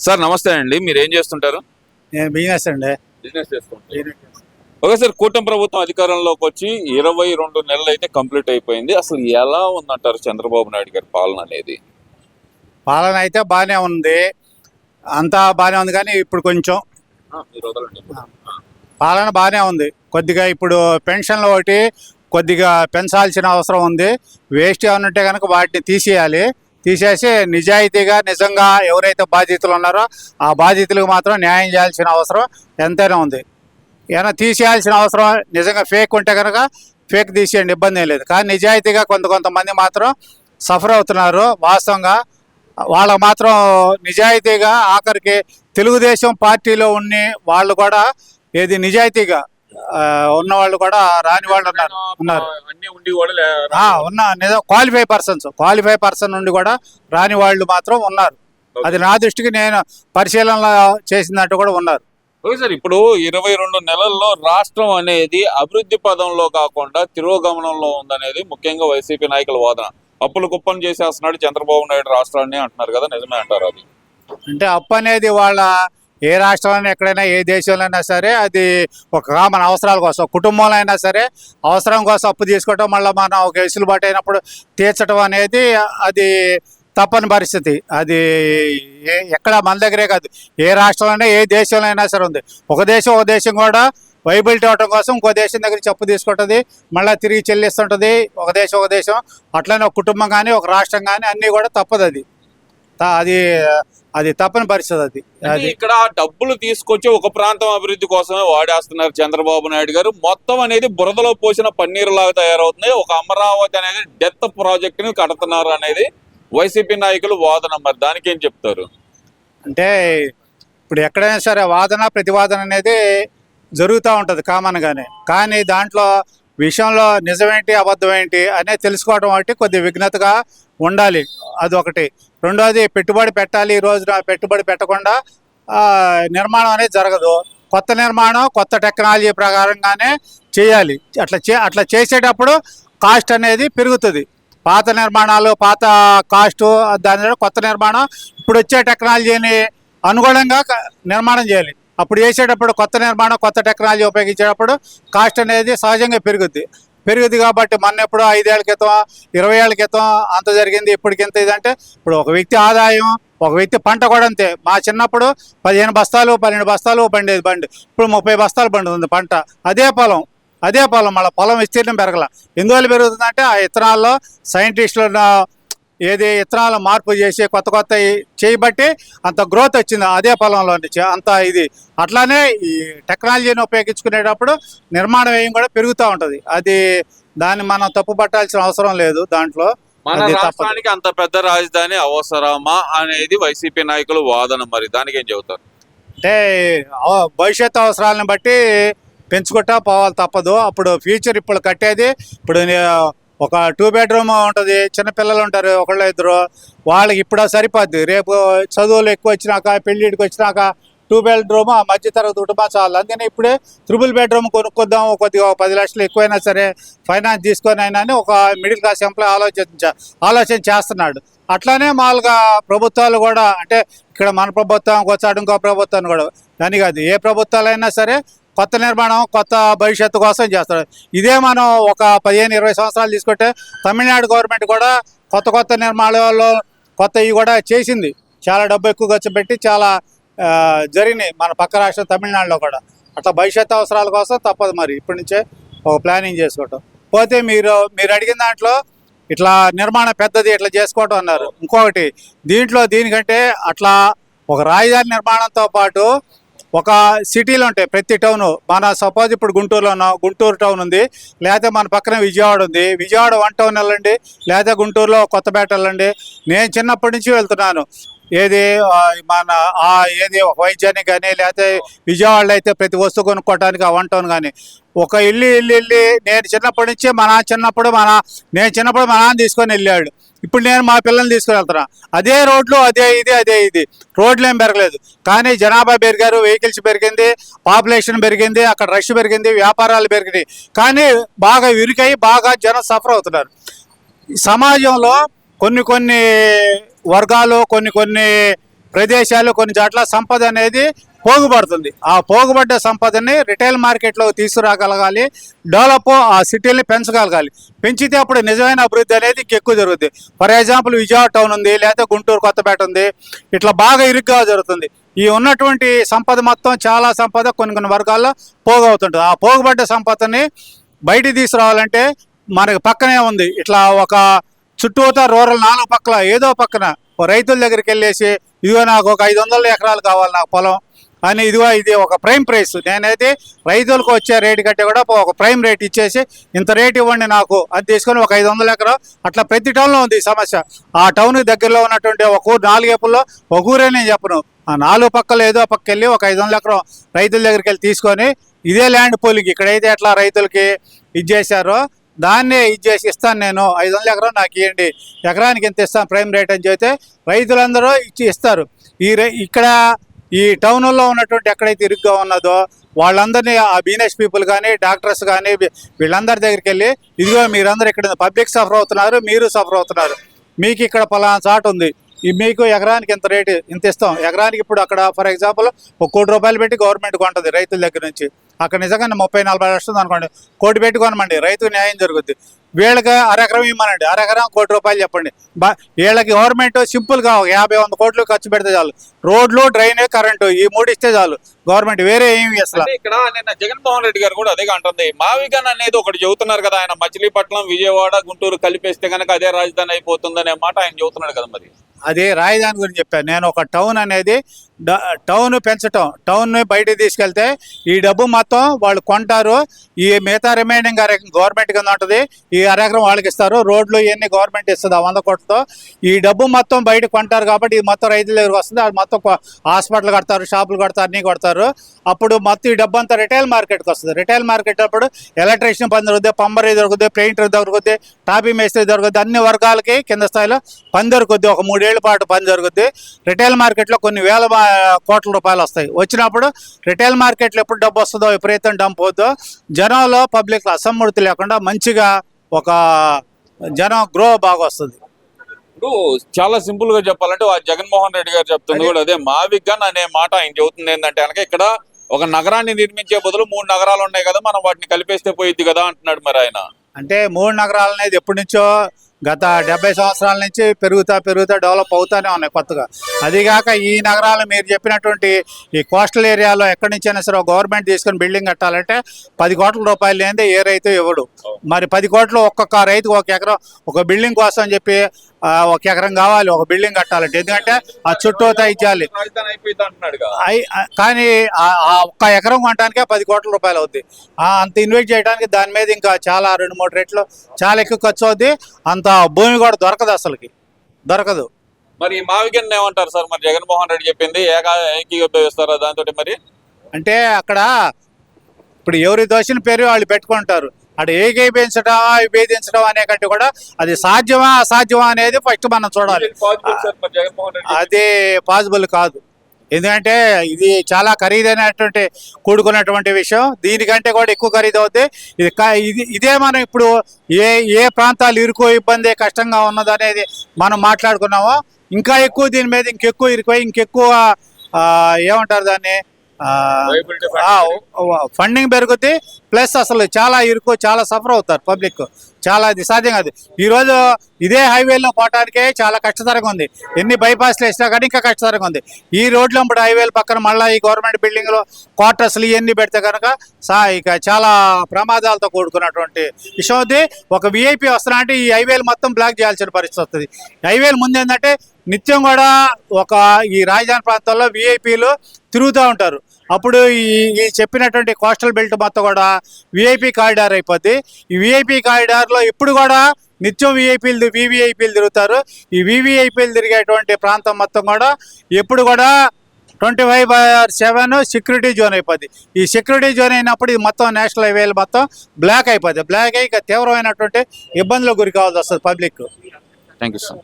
Sir నమస్తే అండి. మీరు ఏం చేస్తుంటారు? నేను బిజినెస్ అండి. బిజినెస్ చేస్తుంటారు. ఓకే సార్, కూటమి ప్రభుత్వం అధికారంలోకి వచ్చి 22 నెలలు అయితే కంప్లీట్ అయిపోయింది. అసలు ఎలా ఉందంటారు చంద్రబాబు నాయుడు గారి పాలన అనేది? పాలన అయితే బాగానే ఉంది, అంతా బాగానే ఉంది. కానీ ఇప్పుడు కొంచెం మీరు వదలండి. పాలన బాగానే ఉంది. కొద్దిగా ఇప్పుడు పెన్షన్లు ఒకటి కొద్దిగా పెంచాల్సిన అవసరం ఉంది. వేస్ట్ ఏమైనా ఉంటే కనుక వాటిని తీసేసి నిజాయితీగా నిజంగా ఎవరైతే బాధితులు ఉన్నారో ఆ బాధితులకు మాత్రం న్యాయం చేయాల్సిన అవసరం ఎంతైనా ఉంది. ఏమైనా తీసేయాల్సిన అవసరం నిజంగా ఫేక్ ఉంటే కనుక ఫేక్ తీసేయండి, ఇబ్బంది ఏం లేదు. కానీ నిజాయితీగా కొంతమంది మాత్రం సఫర్ అవుతున్నారు. వాస్తవంగా వాళ్ళకు మాత్రం నిజాయితీగా ఆఖరికి తెలుగుదేశం పార్టీలో ఉన్ని వాళ్ళు కూడా ఏది నిజాయితీగా ఉన్నవాళ్ళు కూడా రాని వాళ్ళు ఉన్నారు. నిజం క్వాలిఫై పర్సన్ నుండి కూడా రాని వాళ్ళు మాత్రం ఉన్నారు. అది నా దృష్టికి నేను పరిశీలన చేసినట్టు కూడా ఉన్నారు. ఓకే సార్, ఇప్పుడు 22 నెలల్లో రాష్ట్రం అనేది అభివృద్ధి పదంలో కాకుండా తిరోగమనంలో ఉందనేది ముఖ్యంగా వైసీపీ నాయకుల వాదన. అప్పులు కుప్పం చేసేస్తున్నాడు చంద్రబాబు నాయుడు రాష్ట్రాన్ని అంటున్నారు కదా, నిజమే అంటారు? అది అంటే అప్పు అనేది వాళ్ళ ఏ రాష్ట్రంలో ఎక్కడైనా ఏ దేశంలో అయినా సరే అది ఒక కామన్ అవసరాల కోసం, కుటుంబంలో అయినా సరే అవసరం కోసం అప్పు తీసుకోవటం, మళ్ళీ మనం ఒక వెసులుబాటు అయినప్పుడు తీర్చడం అనేది అది తప్పని పరిస్థితి. అది ఎక్కడ మన దగ్గరే కాదు, ఏ రాష్ట్రంలో ఏ దేశంలో అయినా సరే ఉంది. ఒక దేశం కూడా వైబిలిటీ అవటం కోసం ఇంకో దేశం దగ్గర అప్పు తీసుకుంటుంది, మళ్ళీ తిరిగి చెల్లిస్తుంటుంది. ఒక దేశం అట్లనే ఒక కుటుంబం కానీ ఒక రాష్ట్రం కానీ అన్నీ కూడా తప్పదు. అది తప్పని పరిస్థితి. అది ఇక్కడ డబ్బులు తీసుకొచ్చి ఒక ప్రాంతం అభివృద్ధి కోసమే వాడేస్తున్నారు చంద్రబాబు నాయుడు గారు. మొత్తం అనేది బురదలో పోసిన పన్నీరు లాగా తయారవుతుంది. ఒక అమరావతి అనేది డెత్ ప్రాజెక్ట్ ని కడుతున్నారు అనేది వైసీపీ నాయకులు వాదన. మరి దానికి ఏం చెప్తారు? అంటే ఇప్పుడు ఎక్కడైనా సరే వాదన ప్రతివాదన అనేది జరుగుతూ ఉంటుంది కామన్గానే. కానీ దాంట్లో విషయంలో నిజమేంటి అబద్ధం ఏంటి అనేది తెలుసుకోవడం ఒకటి కొద్దిగా విఘ్నతగా ఉండాలి, అది ఒకటి. రెండోది పెట్టుబడి పెట్టాలి. ఈ రోజున పెట్టుబడి పెట్టకుండా నిర్మాణం అనేది జరగదు. కొత్త నిర్మాణం కొత్త టెక్నాలజీ ప్రకారంగానే చేయాలి. అట్లా చేసేటప్పుడు కాస్ట్ అనేది పెరుగుతుంది. పాత నిర్మాణాలు పాత కాస్టు, దాని కొత్త నిర్మాణం ఇప్పుడు వచ్చే టెక్నాలజీని అనుగుణంగా నిర్మాణం చేయాలి. అప్పుడు చేసేటప్పుడు కొత్త నిర్మాణం కొత్త టెక్నాలజీ ఉపయోగించేటప్పుడు కాస్ట్ అనేది సహజంగా పెరుగుద్ది కాబట్టి ఎప్పుడు 5 ఏళ్ల క్రితం 20 ఏళ్ల క్రితం అంత జరిగింది, ఇప్పటికింత ఇదంటే ఇప్పుడు ఒక వ్యక్తి ఆదాయం, ఒక వ్యక్తి పంట కూడా అంతే. మా చిన్నప్పుడు 15 బస్తాలు 12 బస్తాలు పండేది బండి, ఇప్పుడు 30 బస్తాలు పండుతుంది పంట. అదే పొలం మళ్ళీ పొలం విస్తీర్ణం పెరగల. ఎందువల్ల పెరుగుతుందంటే ఆ విత్తనాల్లో సైంటిస్టులు విత్తనాలు మార్పు చేసి కొత్త చేయబట్టి అంత గ్రోత్ వచ్చింది అదే పొలంలో నుంచి అంత ఇది. అట్లానే ఈ టెక్నాలజీని ఉపయోగించుకునేటప్పుడు నిర్మాణ వ్యయం కూడా పెరుగుతూ ఉంటుంది. దాన్ని మనం తప్పు పట్టాల్సిన అవసరం లేదు. దాంట్లో మన రాష్ట్రానికి అంత పెద్ద రాజధాని అవసరమా అనేది వైసీపీ నాయకులు వాదన. మరి దానికి ఏం చెబుతారు? అంటే భవిష్యత్తు అవసరాలను బట్టి పెంచుకుంటా పోవాలి, తప్పదు. అప్పుడు ఫ్యూచర్ ఇప్పుడు కట్టేది ఇప్పుడు ఒక 2 బెడ్రూమ్ ఉంటుంది, చిన్నపిల్లలు ఉంటారు ఒకళ్ళు ఇద్దరు, వాళ్ళకి ఇప్పుడు సరిపోద్ది. రేపు చదువులు ఎక్కువ వచ్చినాక పెళ్ళిడికి వచ్చినాక 2 బెడ్రూమ్ ఆ మధ్యతరగతి కుటుంబం చాలు. అందుకని ఇప్పుడే 3 బెడ్రూమ్ కొనుక్కొద్దాం, కొద్దిగా 10 లక్షలు ఎక్కువైనా సరే ఫైనాన్స్ తీసుకొని అయినా అని ఒక మిడిల్ క్లాస్ ఎంప్లాయ్ ఆలోచన చేస్తున్నాడు. అట్లానే మామూలుగా ప్రభుత్వాలు కూడా, అంటే ఇక్కడ మన ప్రభుత్వం వచ్చాడు ఇంకో ప్రభుత్వాన్ని కూడా దాని కాదు, ఏ ప్రభుత్వాలైనా సరే కొత్త నిర్మాణం కొత్త భవిష్యత్తు కోసం చేస్తారు. ఇదే మనం ఒక 15-20 సంవత్సరాలు తీసుకుంటే తమిళనాడు గవర్నమెంట్ కూడా కొత్త నిర్మాణాల్లో కొత్తవి కూడా చేసింది. చాలా డబ్బు ఎక్కువ ఖర్చు పెట్టి చాలా జరిగినాయి మన పక్క రాష్ట్రం తమిళనాడులో కూడా. అట్లా భవిష్యత్తు అవసరాల కోసం తప్పదు మరి ఇప్పటి నుంచే ఒక ప్లానింగ్ చేసుకోవటం. పోతే మీరు అడిగిన దాంట్లో ఇట్లా నిర్మాణం పెద్దది ఇట్లా చేసుకోవటం అన్నారు. ఇంకొకటి దీనికంటే అట్లా ఒక రాజధాని నిర్మాణంతో పాటు ఒక సిటీలో ఉంటాయి ప్రతి టౌను. మన సపోజ్ ఇప్పుడు గుంటూరు టౌన్ ఉంది, లేకపోతే మన పక్కన విజయవాడ ఉంది. విజయవాడ 1 టౌన్ వెళ్ళండి, లేకపోతే గుంటూరులో కొత్తపేట వెళ్ళండి. నేను చిన్నప్పటి నుంచి వెళ్తున్నాను. ఒక వైద్యానికి కానీ, లేకపోతే విజయవాడలో అయితే ప్రతి వస్తువు కొనుక్కోవడానికి ఆ 1 టౌన్ కానీ. ఒక ఇల్లు నేను చిన్నప్పటి నుంచి మా నాన్న తీసుకొని వెళ్ళాడు. ఇప్పుడు నేను మా పిల్లల్ని తీసుకుని వెళ్తున్నా. అదే రోడ్లు అదే ఇది రోడ్లు ఏం పెరగలేదు, కానీ జనాభా పెరిగారు, వెహికల్స్ పెరిగింది, పాపులేషన్ పెరిగింది, అక్కడ రష్ పెరిగింది, వ్యాపారాలు పెరిగినాయి. కానీ బాగా విరికాయి, బాగా జనం సఫర్ అవుతున్నారు. సమాజంలో కొన్ని వర్గాలు కొన్ని ప్రదేశాలు కొన్ని చోట్ల సంపద అనేది పోగుపడుతుంది. ఆ పోగుపడ్డ సంపదని రిటైల్ మార్కెట్లో తీసుకురాగలగాలి, డెవలప్ ఆ సిటీని పెంచగలగాలి. పెంచితే అప్పుడు నిజమైన అభివృద్ధి అనేది ఇంకెక్కువ జరుగుతుంది. ఫర్ ఎగ్జాంపుల్ విజయవాడ టౌన్ ఉంది, లేకపోతే గుంటూరు కొత్తపేట ఉంది, ఇట్లా బాగా ఇరుగ్గా జరుగుతుంది. ఈ ఉన్నటువంటి సంపద మొత్తం చాలా సంపద కొన్ని వర్గాల్లో పోగవుతుంటుంది. ఆ పోగుపడ్డ సంపదని బయటికి తీసుకురావాలంటే మనకి పక్కనే ఉంది, ఇట్లా ఒక చుట్టూతా రూరల్ 4 పక్కల ఏదో పక్కన రైతుల దగ్గరికి వెళ్ళేసి ఇదిగో నాకు ఒక 500 ఎకరాలు కావాలి నాకు పొలం అని, ఇదిగో ఇది ఒక ప్రైమ్ ప్రైస్, నేనైతే రైతులకు వచ్చే రేటు కంటే కూడా ఒక ప్రైమ్ రేట్ ఇచ్చేసి ఇంత రేట్ ఇవ్వండి నాకు అది తీసుకొని ఒక 500 ఎకరం అట్లా ప్రతి టౌన్లో ఉంది ఈ సమస్య. ఆ టౌన్కి దగ్గరలో ఉన్నటువంటి ఒక ఊరు 4 ఏపుల్లో ఒక ఊరే నేను చెప్పను, ఆ 4 పక్కలు ఏదో పక్క వెళ్ళి ఒక 500 ఎకరం రైతుల దగ్గరికి వెళ్ళి తీసుకొని ఇదే ల్యాండ్ పోలింగ్ ఇక్కడైతే ఎట్లా రైతులకి ఇది చేశారో దాన్నే ఇచ్చేసి ఇస్తాను, నేను 500 ఎకరం నాకు ఇవ్వండి, ఎకరానికి ఎంత ఇస్తాను ప్రైమ్ రేట్ అని చెబితే రైతులందరూ ఇస్తారు. ఇక్కడ ఈ టౌన్లో ఉన్నటువంటి ఎక్కడైతే ఇరుగ్గా ఉన్నదో వాళ్ళందరినీ ఆ బిజినెస్ పీపుల్ కానీ డాక్టర్స్ కానీ వీళ్ళందరి దగ్గరికి వెళ్ళి ఇదిగో మీరందరూ ఇక్కడ పబ్లిక్ సఫర్ అవుతున్నారు, మీరు సఫర్ అవుతున్నారు, మీకు ఇక్కడ పలానా చాట్ ఉంది, మీకు ఎకరానికి ఇంత రేటు ఇంత ఇస్తాం. ఎకరానికి ఇప్పుడు అక్కడ ఫర్ ఎగ్జాంపుల్ 1 కోటి రూపాయలు పెట్టి గవర్నమెంట్ కొంటుంది రైతుల దగ్గర నుంచి, అక్కడ నిజంగా 30-40 లక్షలు అనుకోండి, 1 కోటి పెట్టి కొనమండి, రైతుకు న్యాయం జరుగుద్ది. వీళ్ళకి అరెకరం ఇవ్వమనండి, అరెకరం 1 కోటి రూపాయలు చెప్పండి. వీళ్ళకి గవర్నమెంట్ సింపుల్గా 50-100 కోట్లు ఖర్చు పెడితే చాలు, రోడ్లు డ్రైనేజ్ కరెంటు ఈ 3 ఇస్తే చాలు గవర్నమెంట్, వేరే ఏమి అసలు. ఇక్కడ నిన్న జగన్మోహన్ రెడ్డి గారు కూడా అదే అంటుంది, మావిగన్ అనేది ఒకటి చెబుతున్నారు కదా ఆయన, మచిలీపట్నం విజయవాడ గుంటూరు కలిపేస్తే కనుక అదే రాజధాని అయిపోతుందనే మాట ఆయన చెబుతున్నాడు కదా. మరి అది రాజధాని గురించి చెప్పాను నేను. ఒక టౌన్ అనేది టౌన్ పెంచటం, టౌన్ బయటకు తీసుకెళ్తే ఈ డబ్బు మొత్తం వాళ్ళు కొంటారు, ఈ మిగతా రిమైనింగ్ గవర్నమెంట్ కింద ఉంటుంది, ఈ అరెకరం వాళ్ళకి ఇస్తారు, రోడ్లు ఇవన్నీ గవర్నమెంట్ ఇస్తుంది ఆ 100 కోట్లతో. ఈ డబ్బు మొత్తం బయట కొంటారు కాబట్టి ఇది మొత్తం రైతుల దగ్గరకు వస్తుంది, అది మొత్తం హాస్పిటల్ కడతారు, షాపులు కడతారు, అన్నీ కొడతారు. అప్పుడు మొత్తం ఈ డబ్బు అంతా రిటైల్ మార్కెట్కి వస్తుంది. రిటైల్ మార్కెట్ అప్పుడు ఎలక్ట్రీషియన్ పని దొరుకుతుంది, పంబరీ దొరుకుతుంది, పెయింటర్ దొరుకుతుంది, టాపీ మేస్త్రి దొరుకుతుంది, అన్ని వర్గాలకి కింద స్థాయిలో పని దొరుకుతుంది. ఒక 3 ఏళ్ల పాటు పని జరుగుద్ది. రిటైల్ మార్కెట్లో కొన్ని వేల కోట్ల రూపాయలు వస్తాయి. వచ్చినప్పుడు రిటైల్ మార్కెట్లో ఎప్పుడు డబ్బు వస్తుందో విపరీతం డంప్ అవుతుందో జనంలో పబ్లిక్ అసమ్మూర్తి లేకుండా మంచిగా ఒక జనం గ్రో బాగా వస్తుంది. ఇప్పుడు చాలా సింపుల్ గా చెప్పాలంటే జగన్మోహన్ రెడ్డి గారు చెప్తుంది కూడా అదే, మావిగన్ అనే మాట ఆయన చెబుతుంది ఏంటంటే కనుక ఇక్కడ ఒక నగరాన్ని నిర్మించే బదులు 3 నగరాలు ఉన్నాయి కదా, మనం వాటిని కలిపేస్తే పోయిద్ది కదా అంటున్నాడు. మరి ఆయన అంటే 3 నగరాలు అనేది ఎప్పటి నుంచో గత 70 సంవత్సరాల నుంచి పెరుగుతా డెవలప్ అవుతానే ఉన్నాయి కొత్తగా. అదిగాక ఈ నగరాలు మీరు చెప్పినటువంటి ఈ కోస్టల్ ఏరియాలో ఎక్కడి నుంచైనా సరే గవర్నమెంట్ తీసుకొని బిల్డింగ్ కట్టాలంటే 10 కోట్ల రూపాయలు లేనిదే ఏ రైతు ఇవ్వడు. మరి 10 కోట్లు ఒక్కొక్క రైతుకు ఒక ఎకరం ఒక బిల్డింగ్ కోసం అని చెప్పి 1 ఎకరం కావాలి ఒక బిల్డింగ్ కట్టాలంటే, ఎందుకంటే ఆ చుట్టూతా ఇచ్చాలి. కానీ ఆ 1 ఎకరం కొనడానికే 10 కోట్ల రూపాయలు అవుద్ది. అంత ఇన్వెస్ట్ చేయడానికి దాని మీద ఇంకా చాలా 2-3 రెట్లు చాలా ఎక్కువ ఖర్చు అవుద్ది. అంత భూమి కూడా దొరకదు, అసలుకి దొరకదు. మరి మావిగన్ ఏమంటారు సార్? మరి జగన్మోహన్ రెడ్డి చెప్పింది ఏకీభవిస్తారా దాంతో? మరి అంటే అక్కడ ఇప్పుడు ఎవరి దోషిన పేరు వాళ్ళు పెట్టుకుంటారు. అటు ఏకీభవించడం విభేదించడం అనే కంటే కూడా అది సాధ్యమా అసాధ్యమా అనేది ఫస్ట్ మనం చూడాలి. అది పాసిబుల్ కాదు, ఎందుకంటే ఇది చాలా ఖరీదైనటువంటి కూడుకున్నటువంటి విషయం. దీనికంటే కూడా ఎక్కువ ఖరీదు అవుతుంది. ఇదే మనం ఇప్పుడు ఏ ప్రాంతాలు ఇరుకో ఇబ్బంది కష్టంగా ఉన్నది అనేది మనం మాట్లాడుకున్నామో, ఇంకా ఎక్కువ దీని మీద ఇంకెక్కువ ఇరుకోయి ఇంకెక్కువ ఏమంటారు దాన్ని ఫండింగ్ పెరుగుద్ది. ప్లస్ అసలు చాలా ఇరుకు చాలా సఫర్ అవుతారు పబ్లిక్. చాలా ఇది సాధ్యం కాదు. ఈరోజు ఇదే హైవేలో పోవటానికే చాలా కష్టతరంగా ఉంది. ఎన్ని బైపాస్లు వేసినా కానీ ఇంకా కష్టతరంగా ఉంది. ఈ రోడ్లు ఇప్పుడు హైవేల పక్కన మళ్ళీ ఈ గవర్నమెంట్ బిల్డింగ్లో క్వార్టర్స్లు ఇవన్నీ పెడితే కనుక ఇక చాలా ప్రమాదాలతో కూడుకున్నటువంటి విషయం ఉంది. ఒక విఐపీ వస్తున్నా అంటే ఈ హైవేలు మొత్తం బ్లాక్ చేయాల్సిన పరిస్థితి వస్తుంది. హైవేలు ముందు ఏంటంటే నిత్యం కూడా ఈ రాజధాని ప్రాంతాల్లో విఐపీలు తిరుగుతూ ఉంటారు. అప్పుడు ఈ చెప్పినటువంటి కోస్టల్ బెల్ట్ మొత్తం కూడా విఐపీ కారిడార్ అయిపోద్ది. ఈ విఐపీ కారిడార్లో ఇప్పుడు కూడా నిత్యం వివిఐపీలు తిరుగుతారు. ఈ వివిఐపీలు తిరిగేటువంటి ప్రాంతం మొత్తం కూడా ఎప్పుడు కూడా 24/7 సెక్యూరిటీ జోన్ అయిపోద్ది. ఈ సెక్యూరిటీ జోన్ అయినప్పుడు ఇది మొత్తం నేషనల్ హైవేలు మొత్తం బ్లాక్ అయిపోద్ది. బ్లాక్ అయ్యి తీవ్రమైనటువంటి ఇబ్బందులకు గురి కావాల్సి వస్తుంది పబ్లిక్. Thank you sir.